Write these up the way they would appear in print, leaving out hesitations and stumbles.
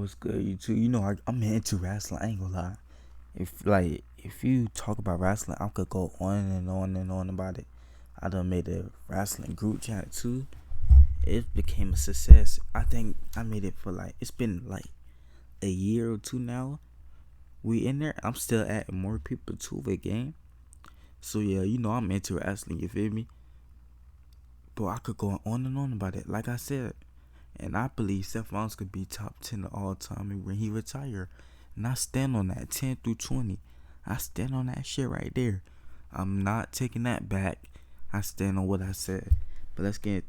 What's good, you too? You know, I'm into wrestling. I ain't gonna lie. If you talk about wrestling, I could go on and on and on about it. I done made a wrestling group chat too. It became a success. I think I made it for it's been like a year or two now. We in there. I'm still adding more people to the game. So yeah, you know I'm into wrestling. You feel me? But I could go on and on about it. Like I said, and I believe Seth Rollins could be top 10 of all time when he retire. And I stand on that 10 through 20. I stand on that shit right there. I'm not taking that back. I stand on what I said. But let's get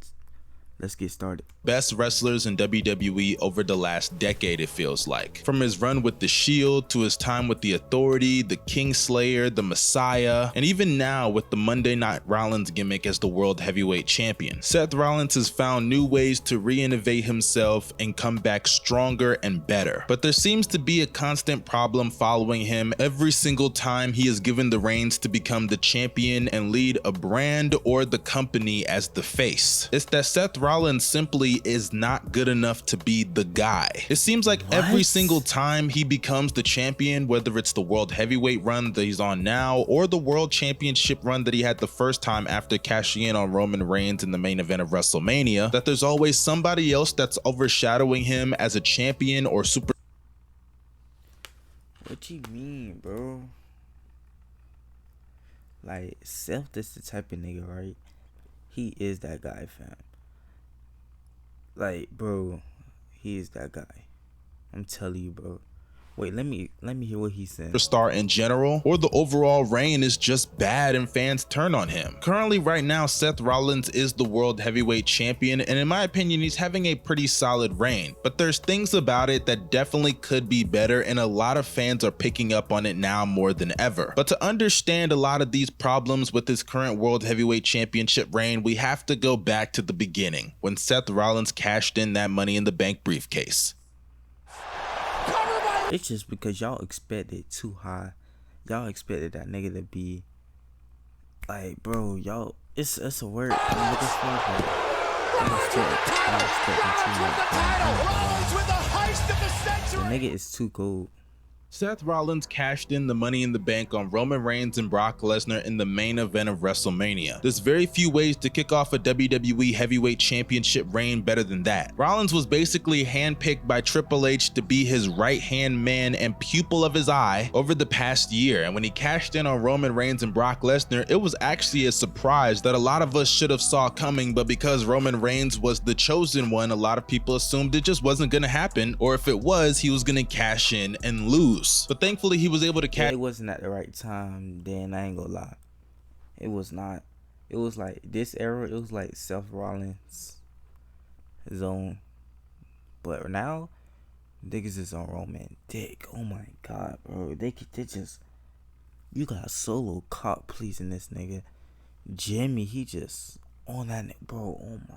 started. Best wrestlers in WWE over the last decade, it feels like. From his run with The Shield to his time with The Authority, the Kingslayer, the Messiah, and even now with the Monday Night Rollins gimmick as the World Heavyweight Champion. Seth Rollins has found new ways to re-innovate himself and come back stronger and better. But there seems to be a constant problem following him every single time he is given the reins to become the champion and lead a brand or the company as the face. It's that Seth Rollins simply is not good enough to be the guy. It seems like every single time he becomes the champion, whether it's the World Heavyweight run that he's on now or the World Championship run that he had the first time after cashing in on Roman Reigns in the main event of WrestleMania, that there's always somebody else that's overshadowing him as a champion or super. What you mean, bro? Like, Seth is the type of nigga, right? He is that guy, fam. Like, bro, he is that guy. I'm telling you, bro. Wait, let me hear what he said. Star in general, or the overall reign is just bad and fans turn on him. Currently, right now, Seth Rollins is the World Heavyweight Champion, and in my opinion, he's having a pretty solid reign. But there's things about it that definitely could be better, and a lot of fans are picking up on it now more than ever. But to understand a lot of these problems with his current World Heavyweight Championship reign, we have to go back to the beginning, when Seth Rollins cashed in that Money in the Bank briefcase. It's just because y'all expected too high. Y'all expected that nigga to be like, bro, y'all. It's a word. I'm looking for it. The nigga is too cold. Seth Rollins cashed in the Money in the Bank on Roman Reigns and Brock Lesnar in the main event of WrestleMania. There's very few ways to kick off a WWE Heavyweight Championship reign better than that. Rollins was basically handpicked by Triple H to be his right-hand man and pupil of his eye over the past year, and when he cashed in on Roman Reigns and Brock Lesnar, it was actually a surprise that a lot of us should have saw coming, but because Roman Reigns was the chosen one, a lot of people assumed it just wasn't gonna happen, or if it was, he was gonna cash in and lose. But thankfully he was able to catch. It wasn't at the right time then, I ain't gonna lie. It was not. It was like this era, it was like Seth Rollins zone. But now niggas is on Roman dick. Oh my god, bro. They just, you got Solo cock pleasing this nigga. Jimmy, he just on that bro. Oh my,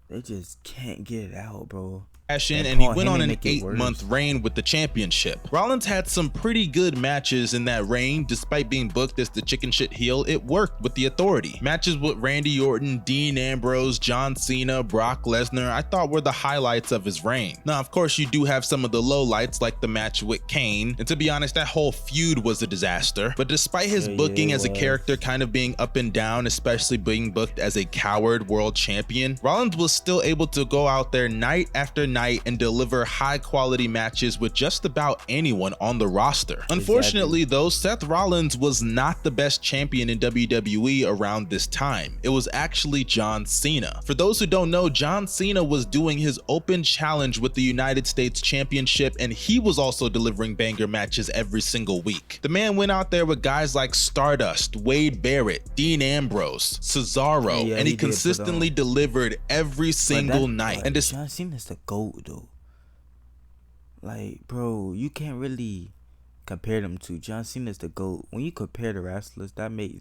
they just can't get it out, bro. And he went on an 8-month reign with the championship. Rollins had some pretty good matches in that reign. Despite being booked as the chicken shit heel, it worked with the Authority. Matches with Randy Orton, Dean Ambrose, John Cena, Brock Lesnar, I thought were the highlights of his reign. Now, of course, you do have some of the lowlights, like the match with Kane, and to be honest, that whole feud was a disaster. But despite his booking as a character kind of being up and down, especially being booked as a coward world champion, Rollins was still able to go out there night after night and deliver high quality matches with just about anyone on the roster. Unfortunately though, Seth Rollins was not the best champion in WWE around this time. It was actually John Cena. For those who don't know, John Cena was doing his open challenge with the United States Championship, and he was also delivering banger matches every single week. The man went out there with guys like Stardust, Wade Barrett, Dean Ambrose, Cesaro, and he consistently delivered every single night. And John Cena's the GOAT though. Like, bro, you can't really compare them to. John Cena's the GOAT. When you compare the wrestlers, that made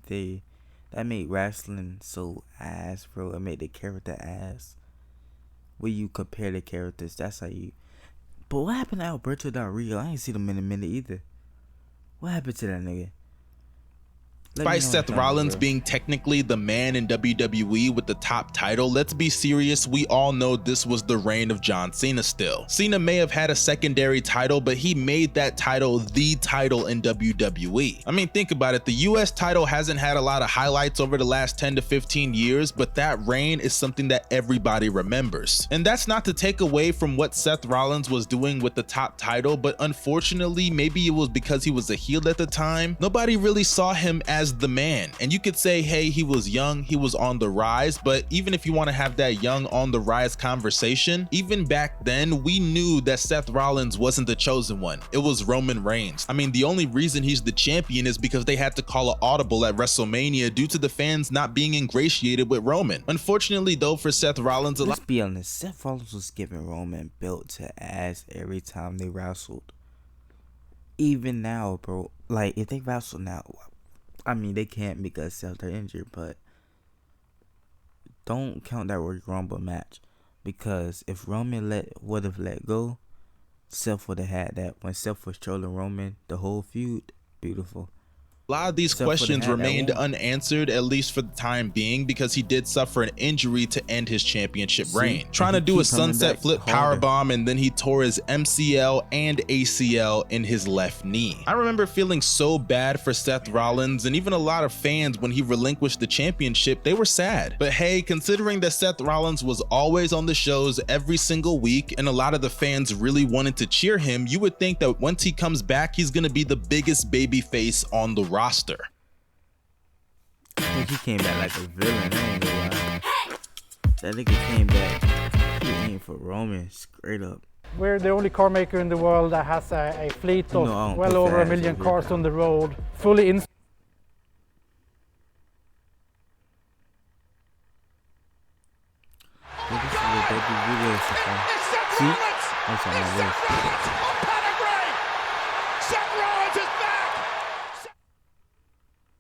wrestling so ass, bro. It made the character ass. When you compare the characters, that's how you. But what happened to Alberto Del Rio? I ain't seen him in a minute either. What happened to that nigga? Despite Seth Rollins being technically the man in WWE with the top title, let's be serious, we all know this was the reign of John Cena still. Cena may have had a secondary title, but he made that title the title in WWE. I mean, think about it, the US title hasn't had a lot of highlights over the last 10 to 15 years, but that reign is something that everybody remembers. And that's not to take away from what Seth Rollins was doing with the top title, but unfortunately, maybe it was because he was a heel at the time, nobody really saw him as the man. And you could say, hey, he was young, he was on the rise, but even if you want to have that young on the rise conversation, even back then we knew that Seth Rollins wasn't the chosen one. It was Roman Reigns. I mean, the only reason he's the champion is because they had to call an audible at WrestleMania due to the fans not being ingratiated with Roman. Unfortunately though, for Seth Rollins, let's be honest, Seth Rollins was giving Roman belt to ass every time they wrestled. Even now, bro, like if they wrestle now, I mean, they can't because Seth are injured, but don't count that Royal Rumble match, because if Roman would have let go, Seth would have had that. When Seth was trolling Roman, the whole feud, beautiful. A lot of these questions remained unanswered, at least for the time being, because he did suffer an injury to end his championship reign. Trying to do a sunset flip powerbomb, and then he tore his MCL and ACL in his left knee. I remember feeling so bad for Seth Rollins, and even a lot of fans when he relinquished the championship, they were sad. But hey, considering that Seth Rollins was always on the shows every single week, and a lot of the fans really wanted to cheer him, you would think that once he comes back, he's gonna be the biggest babyface on the roster. I think he came back like a villain. I ain't gonna lie. That nigga came back. He aimed for Roman straight up. We're the only car maker in the world that has a fleet of well over 1 million cars on the road, fully in.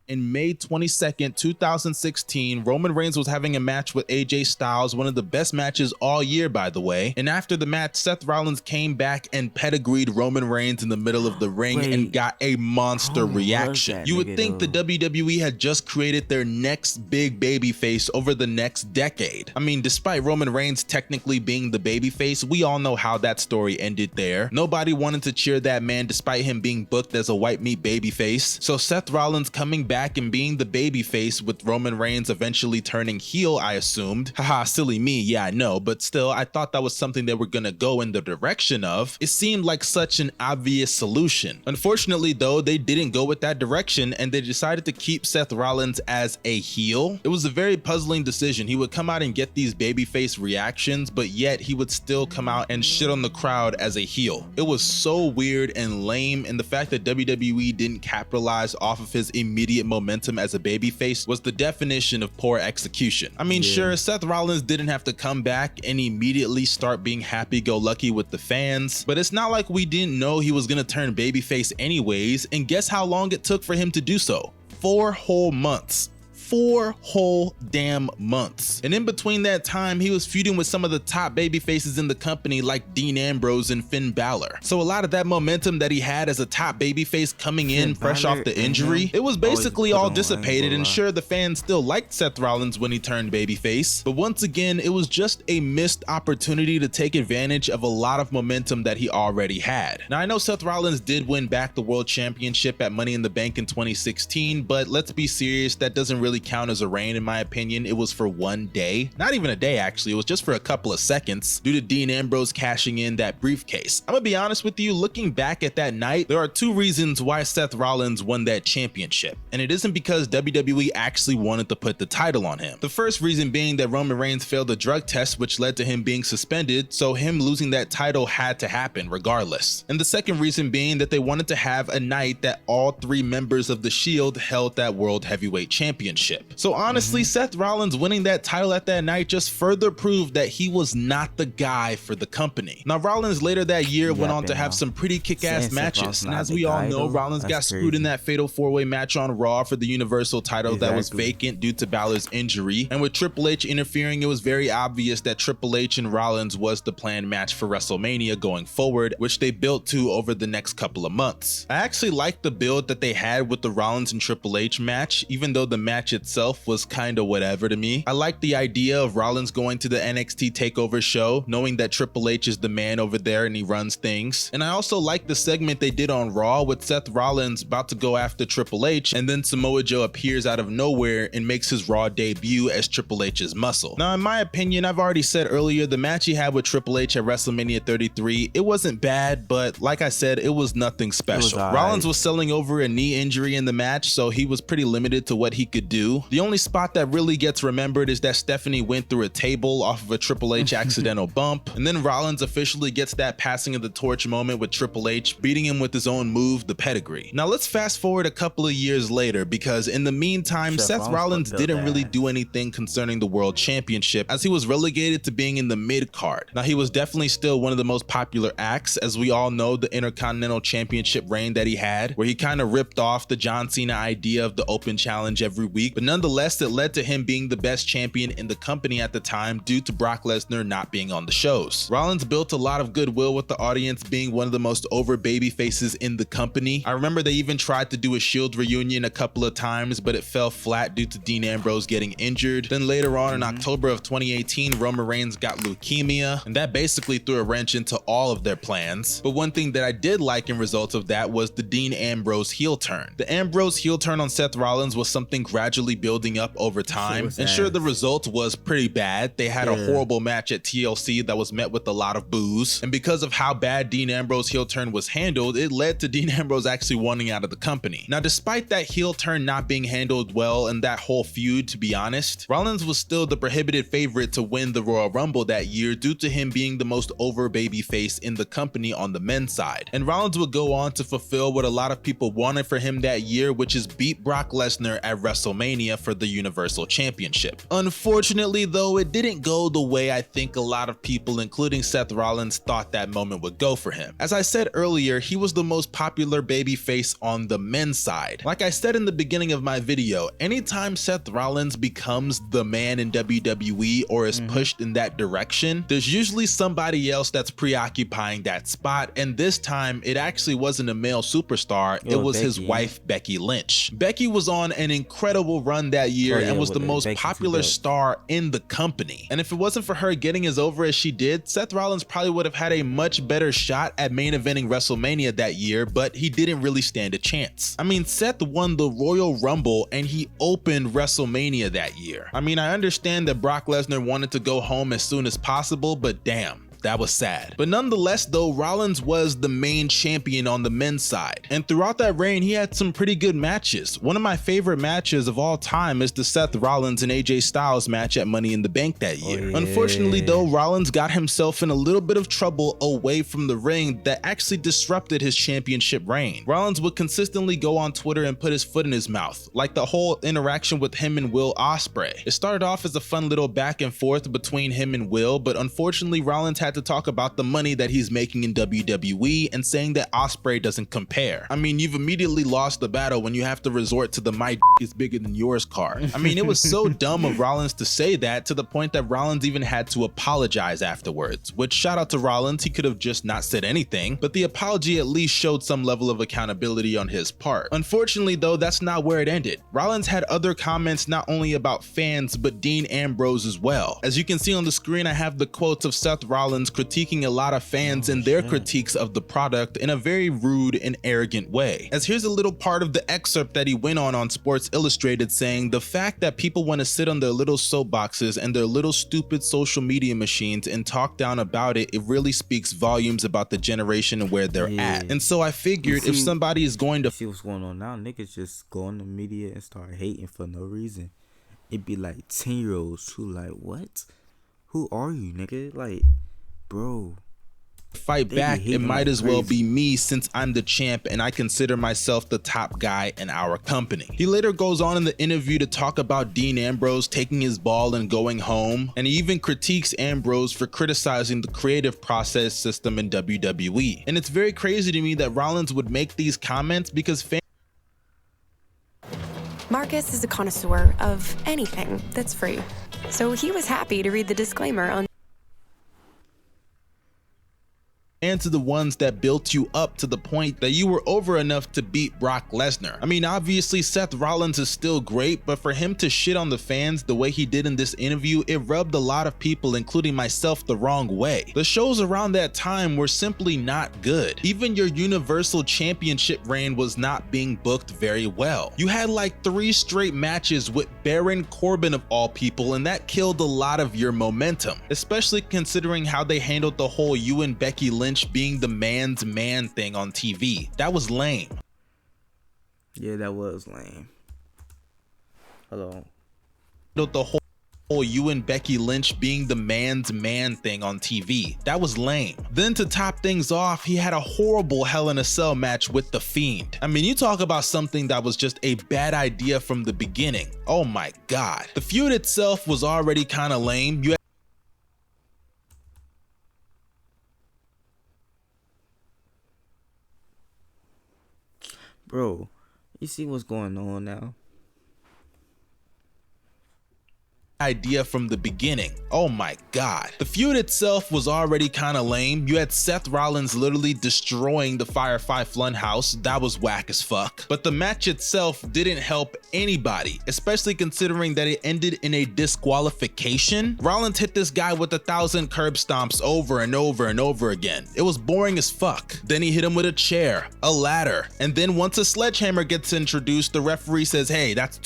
In May 22nd, 2016, Roman Reigns was having a match with AJ Styles, one of the best matches all year, by the way. And after the match, Seth Rollins came back and pedigreed Roman Reigns in the middle of the ring and got a monster reaction. You would think the WWE had just created their next big babyface over the next decade. I mean, despite Roman Reigns technically being the babyface, we all know how that story ended there. Nobody wanted to cheer that man despite him being booked as a white meat babyface. So Seth Rollins coming back and being the babyface with Roman Reigns eventually turning heel, I assumed. Haha, silly me, yeah I know, but still I thought that was something they were gonna go in the direction of. It seemed like such an obvious solution. Unfortunately though, they didn't go with that direction and they decided to keep Seth Rollins as a heel. It was a very puzzling decision. He would come out and get these babyface reactions, but yet he would still come out and shit on the crowd as a heel. It was so weird and lame, and the fact that WWE didn't capitalize off of his immediate momentum as a babyface was the definition of poor execution. I mean, sure, Seth Rollins didn't have to come back and immediately start being happy-go-lucky with the fans, but it's not like we didn't know he was gonna turn babyface anyways, and guess how long it took for him to do so? 4 whole months. 4 whole damn months. And in between that time, he was feuding with some of the top baby faces in the company like Dean Ambrose and Finn Balor. So a lot of that momentum that he had as a top baby face coming in fresh off the injury, it was basically all dissipated. And sure, the fans still liked Seth Rollins when he turned babyface, but once again, it was just a missed opportunity to take advantage of a lot of momentum that he already had. Now I know Seth Rollins did win back the world championship at Money in the Bank in 2016, but let's be serious, that doesn't really count as a reign in my opinion. It was for 1 day, not even a day actually, it was just for a couple of seconds due to Dean Ambrose cashing in that briefcase. I'm gonna be honest with you, looking back at that night, there are 2 reasons why Seth Rollins won that championship, and it isn't because WWE actually wanted to put the title on him. The first reason being that Roman Reigns failed a drug test which led to him being suspended, so him losing that title had to happen regardless. And the second reason being that they wanted to have a night that all 3 members of the Shield held that World Heavyweight Championship. championship. So honestly, Seth Rollins winning that title at that night just further proved that he was not the guy for the company. Now Rollins later that year went on to have some pretty kick-ass matches, and as we all know, Rollins got screwed in that fatal 4-way match on Raw for the Universal title that was vacant due to Balor's injury, and with Triple H interfering, it was very obvious that Triple H and Rollins was the planned match for WrestleMania going forward, which they built to over the next couple of months. I actually liked the build that they had with the Rollins and Triple H match, even though the match itself was kinda whatever to me. I liked the idea of Rollins going to the NXT TakeOver show, knowing that Triple H is the man over there and he runs things. And I also liked the segment they did on Raw with Seth Rollins about to go after Triple H, and then Samoa Joe appears out of nowhere and makes his Raw debut as Triple H's muscle. Now in my opinion, I've already said earlier, the match he had with Triple H at WrestleMania 33, it wasn't bad, but like I said, it was nothing special. Rollins was selling over a knee injury in the match, so he was pretty limited to what he could do. The only spot that really gets remembered is that Stephanie went through a table off of a Triple H accidental bump, and then Rollins officially gets that passing of the torch moment with Triple H, beating him with his own move, the pedigree. Now let's fast forward a couple of years later, because in the meantime, Seth Rollins didn't really do anything concerning the World Championship, as he was relegated to being in the mid-card. Now he was definitely still one of the most popular acts, as we all know the Intercontinental Championship reign that he had, where he kind of ripped off the John Cena idea of the open challenge every week, but nonetheless it led to him being the best champion in the company at the time due to Brock Lesnar not being on the shows. Rollins built a lot of goodwill with the audience, being one of the most over baby faces in the company. I remember they even tried to do a Shield reunion a couple of times, but it fell flat due to Dean Ambrose getting injured. Then later on in October of 2018, Roman Reigns got leukemia, and that basically threw a wrench into all of their plans. But one thing that I did like in result of that was the Dean Ambrose heel turn. The Ambrose heel turn on Seth Rollins was something gradually building up over time, and sure, the result was pretty bad. They had a horrible match at TLC that was met with a lot of boos, and because of how bad Dean Ambrose heel turn was handled, it led to Dean Ambrose actually wanting out of the company. Now despite that heel turn not being handled well and that whole feud, to be honest, Rollins was still the prohibited favorite to win the Royal Rumble that year due to him being the most over babyface in the company on the men's side. And Rollins would go on to fulfill what a lot of people wanted for him that year, which is beat Brock Lesnar at WrestleMania for the Universal Championship. Unfortunately though, it didn't go the way I think a lot of people, including Seth Rollins, thought that moment would go for him. As I said earlier, he was the most popular babyface on the men's side. Like I said in the beginning of my video, anytime Seth Rollins becomes the man in WWE or is pushed in that direction, there's usually somebody else that's preoccupying that spot, and this time it actually wasn't a male superstar, it was his wife Becky Lynch. Becky was on an incredible run that year and was the most popular star in the company, and if it wasn't for her getting as over as she did, Seth Rollins probably would have had a much better shot at main eventing WrestleMania that year, but he didn't really stand a chance. I mean, Seth won the Royal Rumble and he opened WrestleMania that year. I mean, I understand that Brock Lesnar wanted to go home as soon as possible, but damn, that was sad. But nonetheless though, Rollins was the main champion on the men's side, and throughout that reign he had some pretty good matches. One of my favorite matches of all time is the Seth Rollins and AJ Styles match at Money in the Bank that year. Unfortunately though, Rollins got himself in a little bit of trouble away from the ring that actually disrupted his championship reign. Rollins would consistently go on Twitter and put his foot in his mouth, like the whole interaction with him and Will Ospreay. It started off as a fun little back and forth between him and Will, but unfortunately Rollins had to talk about the money that he's making in WWE and saying that Ospreay doesn't compare. I mean, you've immediately lost the battle when you have to resort to the "my is bigger than yours" card. I mean, it was so dumb of Rollins to say that, to the point that Rollins even had to apologize afterwards, which, shout out to Rollins, he could have just not said anything, but the apology at least showed some level of accountability on his part. Unfortunately though, that's not where it ended. Rollins had other comments not only about fans but Dean Ambrose as well. As you can see on the screen, I have the quotes of Seth Rollins critiquing a lot of fans and their critiques of the product in a very rude and arrogant way. As here's a little part of the excerpt that he went on Sports Illustrated, saying, "The fact that people want to sit on their little soapboxes and their little stupid social media machines and talk down about it, it really speaks volumes about the generation and where they're at." And so I figured if somebody is going to see what's going on now, niggas just go on the media and start hating for no reason. It'd be like 10-year-olds who like, what? Who are you, nigga? Like, bro, fight back, it might as well be me since I'm the champ and I consider myself the top guy in our company. He later goes on in the interview to talk about Dean Ambrose taking his ball and going home, and he even critiques Ambrose for criticizing the creative process system in WWE. And it's very crazy to me that Rollins would make these comments because fans Marcus is a connoisseur of anything that's free, so he was happy to read the disclaimer on and to the ones that built you up to the point that you were over enough to beat Brock Lesnar. I mean, obviously Seth Rollins is still great, but for him to shit on the fans the way he did in this interview, it rubbed a lot of people, including myself, the wrong way. The shows around that time were simply not good. Even your Universal Championship reign was not being booked very well. You had like 3 straight matches with Baron Corbin of all people, and that killed a lot of your momentum, especially considering how they handled the whole you and Becky Lynch being the man's man thing on TV. That was lame. Yeah, that was lame. Hello. The whole you and Becky Lynch being the man's man thing on TV. That was lame. Then to top things off, he had a horrible Hell in a Cell match with The Fiend. I mean, you talk about something that was just a bad idea from the beginning. Oh my God. The feud itself was already kind of lame. Bro, you see what's going on now? Idea from the beginning. Oh my God. The feud itself was already kind of lame. You had Seth Rollins literally destroying the Firefly Funhouse. That was whack as fuck. But the match itself didn't help anybody, especially considering that it ended in a disqualification. Rollins hit this guy with 1,000 curb stomps over and over and over again. It was boring as fuck. Then he hit him with a chair, a ladder, and then once a sledgehammer gets introduced, the referee says, hey, that's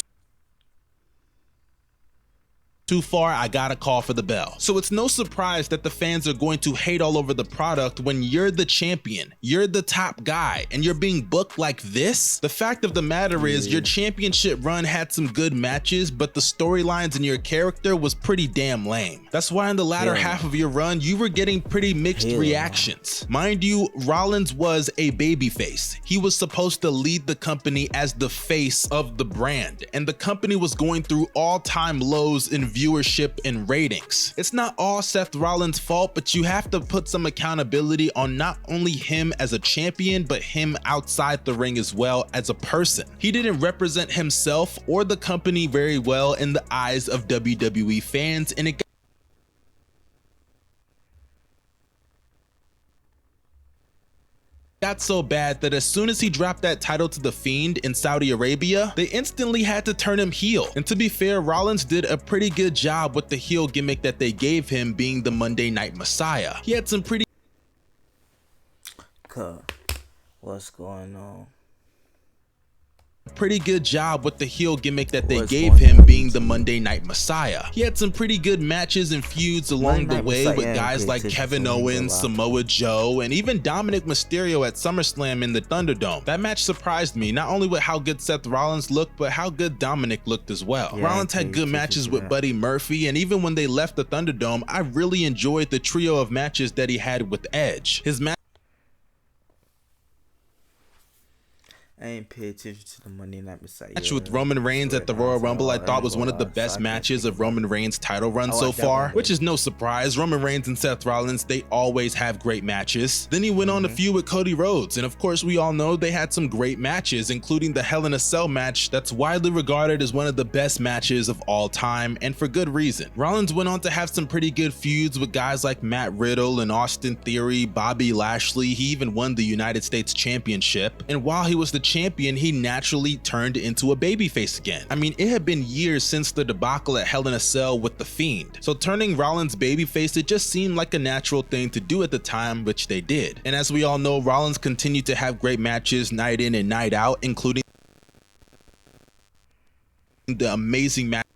too far, I gotta call for the bell. So it's no surprise that the fans are going to hate all over the product when you're the champion, you're the top guy, and you're being booked like this. The fact of the matter is your championship run had some good matches, but the storylines in your character was pretty damn lame. That's why in the latter half of your run, you were getting pretty mixed reactions. Mind you, Rollins was a babyface. He was supposed to lead the company as the face of the brand, and the company was going through all-time lows in viewership and ratings. It's not all Seth Rollins' fault, but you have to put some accountability on not only him as a champion, but him outside the ring as well as a person. He didn't represent himself or the company very well in the eyes of WWE fans, and it got so bad that as soon as he dropped that title to The Fiend in Saudi Arabia, they instantly had to turn him heel. And to be fair, Rollins did a pretty good job with the heel gimmick that they gave him, being the Monday Night Messiah. He had some pretty What's going on? pretty good job with the heel gimmick that they gave him, being the Monday Night Messiah. He had some pretty good matches and feuds along the way with guys like Kevin Owens, Samoa Joe, and even Dominic Mysterio at SummerSlam in the Thunderdome. That match surprised me, not only with how good Seth Rollins looked, but how good Dominic looked as well. Rollins had good matches with Buddy Murphy, and even when they left the Thunderdome, I really enjoyed the trio of matches that he had with Edge. His match I ain't pay attention to the Monday Night Messiah. Match with Roman Reigns at the Royal Rumble, I thought was one of the best matches of Roman Reigns' title run so far, which is no surprise. Roman Reigns and Seth Rollins, they always have great matches. Then he went on a feud with Cody Rhodes, and of course we all know they had some great matches, including the Hell in a Cell match that's widely regarded as one of the best matches of all time, and for good reason. Rollins went on to have some pretty good feuds with guys like Matt Riddle and Austin Theory, Bobby Lashley. He even won the United States Championship, and while he was the champion, he naturally turned into a babyface again. I mean, it had been years since the debacle at Hell in a Cell with The Fiend, so turning Rollins babyface, it just seemed like a natural thing to do at the time, which they did. And as we all know, Rollins continued to have great matches night in and night out, including the amazing match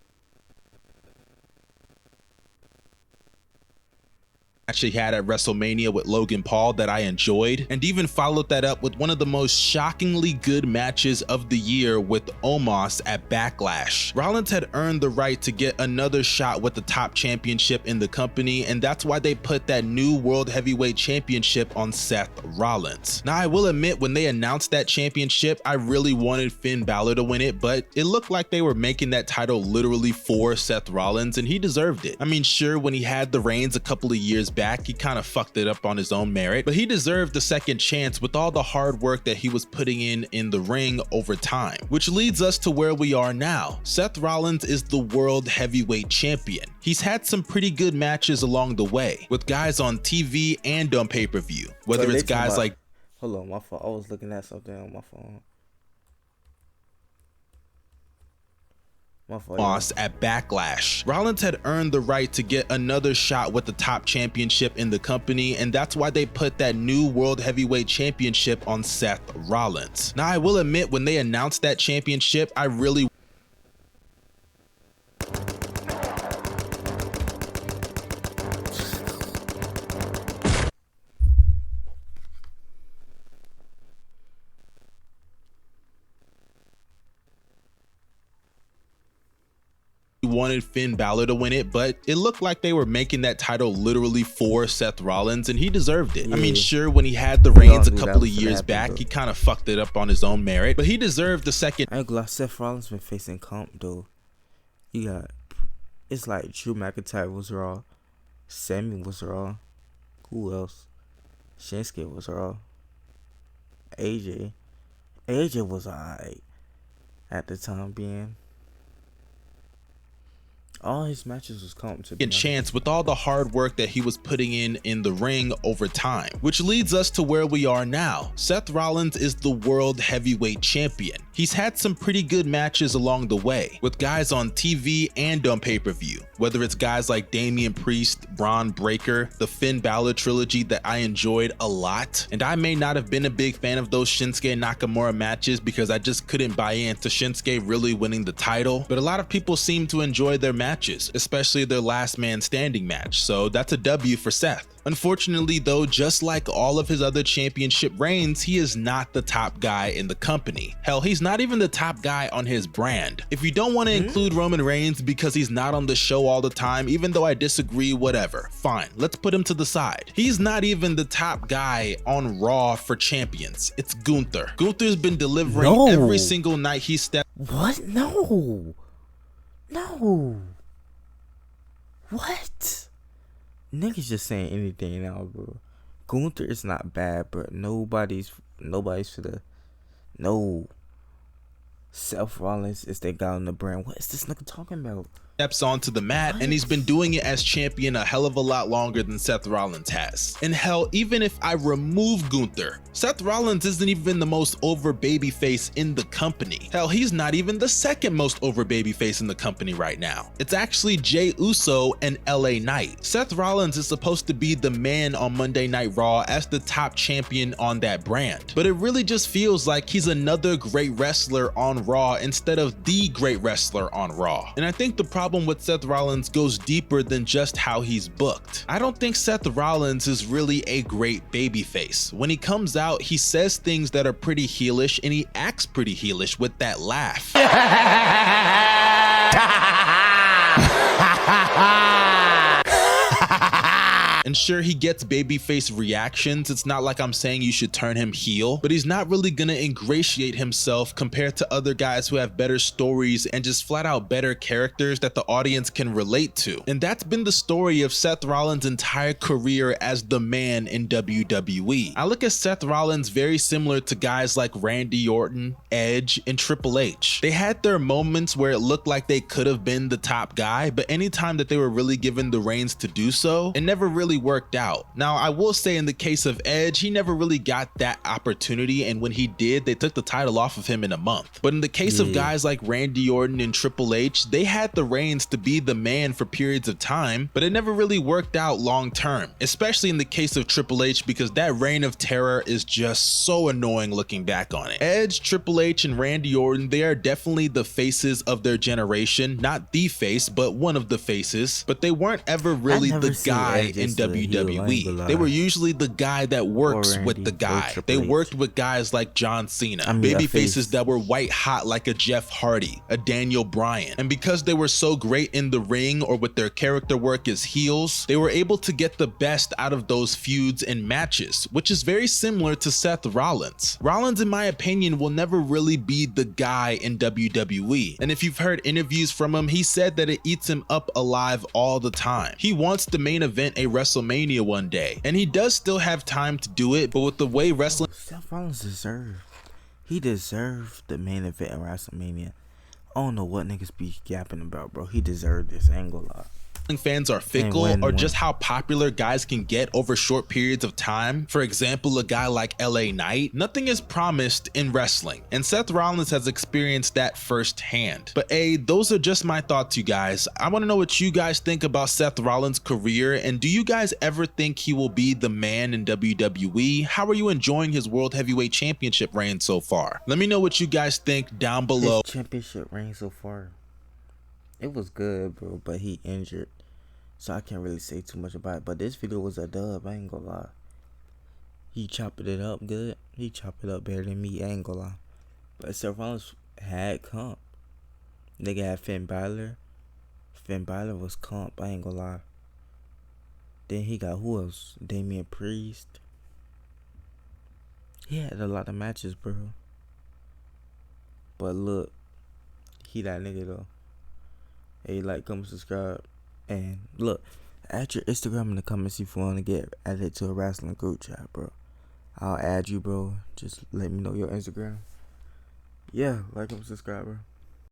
Actually had at WrestleMania with Logan Paul that I enjoyed, and even followed that up with one of the most shockingly good matches of the year with Omos at Backlash. Rollins had earned the right to get another shot with the top championship in the company, and that's why they put that new World Heavyweight Championship on Seth Rollins. Now, I will admit, when they announced that championship, I really wanted Finn Balor to win it, but it looked like they were making that title literally for Seth Rollins, and he deserved it. I mean, sure, when he had the reigns a couple of years back, he kind of fucked it up on his own merit, but he deserved the second chance with all the hard work that he was putting in the ring over time. Which leads us to where we are now. Seth Rollins is the World Heavyweight Champion. He's had some pretty good matches along the way, with guys on TV and on pay-per-view, whether it's guys like... Hold on, my phone. I was looking at something on my phone. Lost at Backlash. Rollins had earned the right to get another shot with the top championship in the company, and that's why they put that new World Heavyweight Championship on Seth Rollins. Now, I will admit, when they announced that championship, I really wanted Finn Balor to win it, but it looked like they were making that title literally for Seth Rollins, and he deserved it. Yeah. I mean, sure, when he had the reigns a couple of years back, he kind of fucked it up on his own merit, but he deserved the second. I ain't gonna lie, Seth Rollins been facing comp though. You got, it's like Drew McIntyre was Raw, Sammy was Raw, who else? Shinsuke was Raw, AJ was alright at the time being. All his matches was comp to be chance with all the hard work that he was putting in the ring over time, which leads us to where we are now. Seth Rollins is the World Heavyweight Champion. He's had some pretty good matches along the way, with guys on TV and on pay-per-view, whether it's guys like Damian Priest, Braun Breaker, the Finn Balor trilogy that I enjoyed a lot. And I may not have been a big fan of those Shinsuke Nakamura matches because I just couldn't buy into Shinsuke really winning the title, but a lot of people seem to enjoy their matches, especially their last man standing match, so that's a W for Seth. Unfortunately though, just like all of his other championship reigns, he is not the top guy in the company. Hell, he's not even the top guy on his brand. If you don't want to include Roman Reigns because he's not on the show all the time, even though I disagree, whatever, fine, let's put him to the side. He's not even the top guy on Raw for champions. It's Gunther. Gunther's been delivering every single night he stepped. What? No. What? Niggas just saying anything now, bro. Gunther is not bad, but nobody's for the Seth Rollins is that guy on the brand. What is this nigga talking about? Steps onto the mat, and he's been doing it as champion a hell of a lot longer than Seth Rollins has. And hell, even if I remove Gunther, Seth Rollins isn't even the most over babyface in the company. Hell, he's not even the second most over babyface in the company right now. It's actually Jey Uso and LA Knight. Seth Rollins is supposed to be the man on Monday Night Raw as the top champion on that brand, but it really just feels like he's another great wrestler on Raw instead of the great wrestler on Raw. And I think the problem with Seth Rollins goes deeper than just how he's booked. I don't think Seth Rollins is really a great babyface. When he comes out, he says things that are pretty heelish, and he acts pretty heelish with that laugh. And sure, he gets babyface reactions. It's not like I'm saying you should turn him heel, but he's not really gonna ingratiate himself compared to other guys who have better stories and just flat out better characters that the audience can relate to. And that's been the story of Seth Rollins' entire career as the man in WWE. I look at Seth Rollins very similar to guys like Randy Orton, Edge, and Triple H. They had their moments where it looked like they could have been the top guy, but anytime that they were really given the reins to do so, it never really worked out. Now, I will say in the case of Edge, he never really got that opportunity, and when he did, they took the title off of him in a month. But in the case of guys like Randy Orton and Triple H, they had the reins to be the man for periods of time, but it never really worked out long term, especially in the case of Triple H, because that reign of terror is just so annoying looking back on it. Edge, Triple H, and Randy Orton, they are definitely the faces of their generation, not the face, but one of the faces, but they weren't ever really the guy in WWE. They were usually the guy that works with the guy. They worked with guys like John Cena, baby faces that were white hot like a Jeff Hardy, a Daniel Bryan. And because they were so great in the ring or with their character work as heels, they were able to get the best out of those feuds and matches, which is very similar to Seth Rollins. Rollins, in my opinion, will never really be the guy in WWE. And if you've heard interviews from him, he said that it eats him up alive all the time. He wants to main event a WrestleMania one day, and he does still have time to do it, but with the way wrestling— Seth Rollins deserved the main event in WrestleMania. I don't know what niggas be yapping about, bro. He deserved this angle. Fans are fickle, or just how popular guys can get over short periods of time. For example, a guy like LA Knight, nothing is promised in wrestling, and Seth Rollins has experienced that firsthand. But those are just my thoughts, you guys. I want to know what you guys think about Seth Rollins' career, and do you guys ever think he will be the man in WWE? How are you enjoying his World Heavyweight Championship reign so far? Let me know what you guys think down below. His championship reign so far, it was good, bro, but he injured, so I can't really say too much about it. But this video was a dub, I ain't gonna lie. He chopped it up good. He chopped it up better than me, I ain't gonna lie. But Seth Rollins had comp. Nigga had Finn Balor. Finn Balor was comp, I ain't gonna lie. Then he got who else? Damian Priest. He had a lot of matches, bro. But look, he that nigga though. Hey, like, comment, subscribe, and look, add your Instagram in the comments if you want to get added to a wrestling group chat, bro. I'll add you, bro. Just let me know your Instagram. Yeah, like, comment, subscribe, bro.